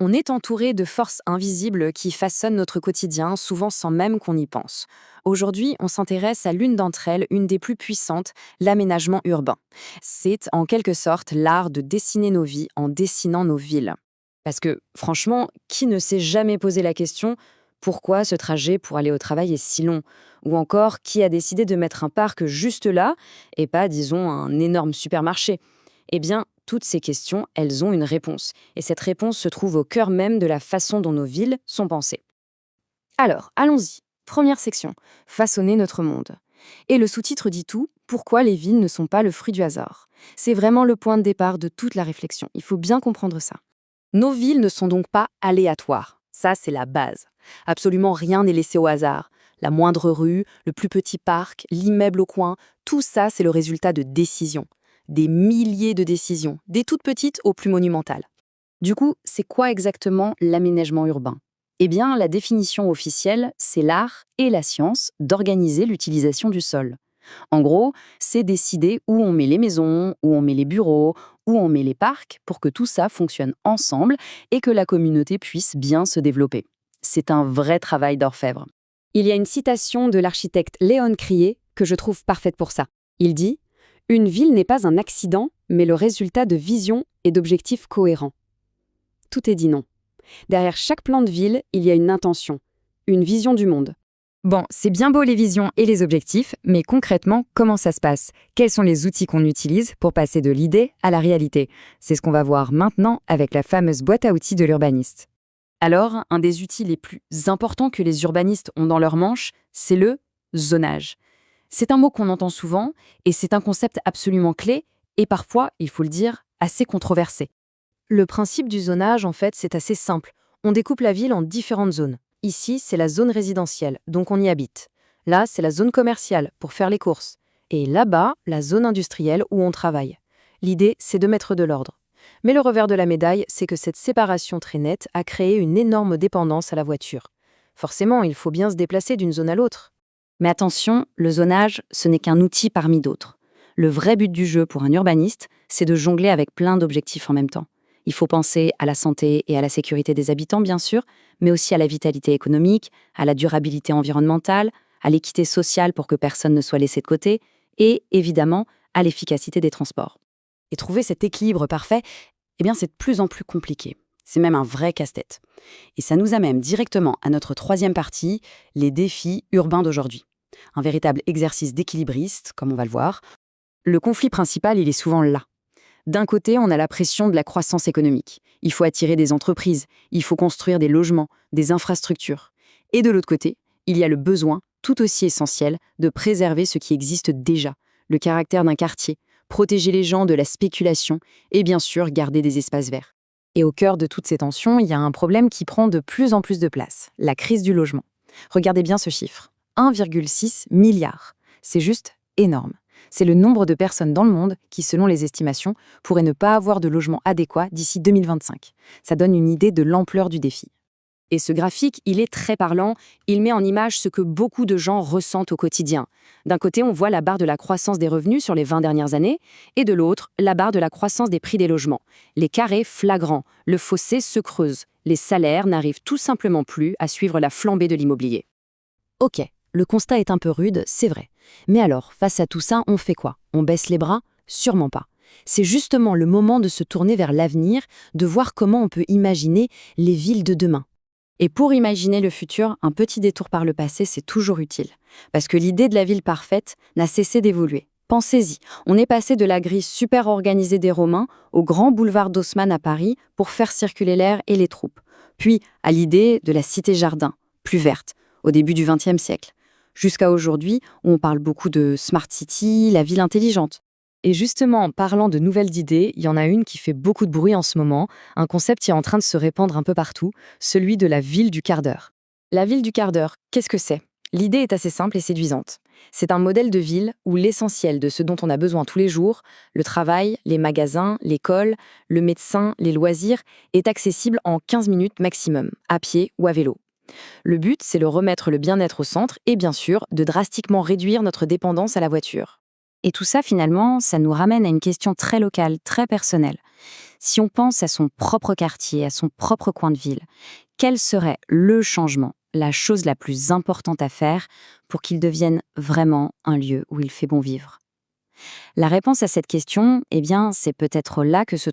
On est entouré de forces invisibles qui façonnent notre quotidien, souvent sans même qu'on y pense. Aujourd'hui, on s'intéresse à l'une d'entre elles, une des plus puissantes, l'aménagement urbain. C'est en quelque sorte l'art de dessiner nos vies en dessinant nos villes. Parce que, franchement, qui ne s'est jamais posé la question pourquoi ce trajet pour aller au travail est si long? Ou encore, qui a décidé de mettre un parc juste là et pas, disons, un énorme supermarché? Eh bien, toutes ces questions, elles ont une réponse. Et cette réponse se trouve au cœur même de la façon dont nos villes sont pensées. Alors, allons-y. Première section, façonner notre monde. Et le sous-titre dit tout, pourquoi les villes ne sont pas le fruit du hasard. C'est vraiment le point de départ de toute la réflexion. Il faut bien comprendre ça. Nos villes ne sont donc pas aléatoires. Ça, c'est la base. Absolument rien n'est laissé au hasard. La moindre rue, le plus petit parc, l'immeuble au coin, tout ça, c'est le résultat de décisions. Des milliers de décisions, des toutes petites aux plus monumentales. Du coup, c'est quoi exactement l'aménagement urbain? Eh bien, la définition officielle, c'est l'art et la science d'organiser l'utilisation du sol. En gros, c'est décider où on met les maisons, où on met les bureaux, où on met les parcs pour que tout ça fonctionne ensemble et que la communauté puisse bien se développer. C'est un vrai travail d'orfèvre. Il y a une citation de l'architecte Léon Crier que je trouve parfaite pour ça. Il dit « Une ville n'est pas un accident, mais le résultat de visions et d'objectifs cohérents. » Tout est dit non. Derrière chaque plan de ville, il y a une intention, une vision du monde. Bon, c'est bien beau les visions et les objectifs, mais concrètement, comment ça se passe? Quels sont les outils qu'on utilise pour passer de l'idée à la réalité? C'est ce qu'on va voir maintenant avec la fameuse boîte à outils de l'urbaniste. Alors, un des outils les plus importants que les urbanistes ont dans leur manche, c'est le zonage. C'est un mot qu'on entend souvent et c'est un concept absolument clé et parfois, il faut le dire, assez controversé. Le principe du zonage, en fait, c'est assez simple. On découpe la ville en différentes zones. Ici, c'est la zone résidentielle, donc on y habite. Là, c'est la zone commerciale, pour faire les courses. Et là-bas, la zone industrielle où on travaille. L'idée, c'est de mettre de l'ordre. Mais le revers de la médaille, c'est que cette séparation très nette a créé une énorme dépendance à la voiture. Forcément, il faut bien se déplacer d'une zone à l'autre. Mais attention, le zonage, ce n'est qu'un outil parmi d'autres. Le vrai but du jeu pour un urbaniste, c'est de jongler avec plein d'objectifs en même temps. Il faut penser à la santé et à la sécurité des habitants, bien sûr, mais aussi à la vitalité économique, à la durabilité environnementale, à l'équité sociale pour que personne ne soit laissé de côté, et, évidemment, à l'efficacité des transports. Et trouver cet équilibre parfait, eh bien, c'est de plus en plus compliqué. C'est même un vrai casse-tête. Et ça nous amène directement à notre troisième partie, les défis urbains d'aujourd'hui. Un véritable exercice d'équilibriste, comme on va le voir. Le conflit principal, il est souvent là. D'un côté, on a la pression de la croissance économique. Il faut attirer des entreprises, il faut construire des logements, des infrastructures. Et de l'autre côté, il y a le besoin, tout aussi essentiel, de préserver ce qui existe déjà, le caractère d'un quartier, protéger les gens de la spéculation et bien sûr garder des espaces verts. Et au cœur de toutes ces tensions, il y a un problème qui prend de plus en plus de place, la crise du logement. Regardez bien ce chiffre, 1,6 milliard. C'est juste énorme. C'est le nombre de personnes dans le monde qui, selon les estimations, pourraient ne pas avoir de logement adéquat d'ici 2025. Ça donne une idée de l'ampleur du défi. Et ce graphique, il est très parlant, il met en image ce que beaucoup de gens ressentent au quotidien. D'un côté, on voit la barre de la croissance des revenus sur les 20 dernières années, et de l'autre, la barre de la croissance des prix des logements. L'écart est flagrant, le fossé se creuse, les salaires n'arrivent tout simplement plus à suivre la flambée de l'immobilier. Ok, le constat est un peu rude, c'est vrai. Mais alors, face à tout ça, on fait quoi? On baisse les bras? Sûrement pas. C'est justement le moment de se tourner vers l'avenir, de voir comment on peut imaginer les villes de demain. Et pour imaginer le futur, un petit détour par le passé, c'est toujours utile. Parce que l'idée de la ville parfaite n'a cessé d'évoluer. Pensez-y, on est passé de la grille super organisée des Romains au grand boulevard d'Haussmann à Paris pour faire circuler l'air et les troupes. Puis à l'idée de la cité-jardin, plus verte, au début du XXe siècle. Jusqu'à aujourd'hui, où on parle beaucoup de Smart City, la ville intelligente. Et justement, en parlant de nouvelles idées, il y en a une qui fait beaucoup de bruit en ce moment, un concept qui est en train de se répandre un peu partout, celui de la ville du quart d'heure. La ville du quart d'heure, qu'est-ce que c'est? L'idée est assez simple et séduisante. C'est un modèle de ville où l'essentiel de ce dont on a besoin tous les jours, le travail, les magasins, l'école, le médecin, les loisirs, est accessible en 15 minutes maximum, à pied ou à vélo. Le but, c'est de remettre le bien-être au centre et bien sûr, de drastiquement réduire notre dépendance à la voiture. Et tout ça, finalement, ça nous ramène à une question très locale, très personnelle. Si on pense à son propre quartier, à son propre coin de ville, quel serait le changement, la chose la plus importante à faire pour qu'il devienne vraiment un lieu où il fait bon vivre? La réponse à cette question, eh bien, c'est peut-être là que se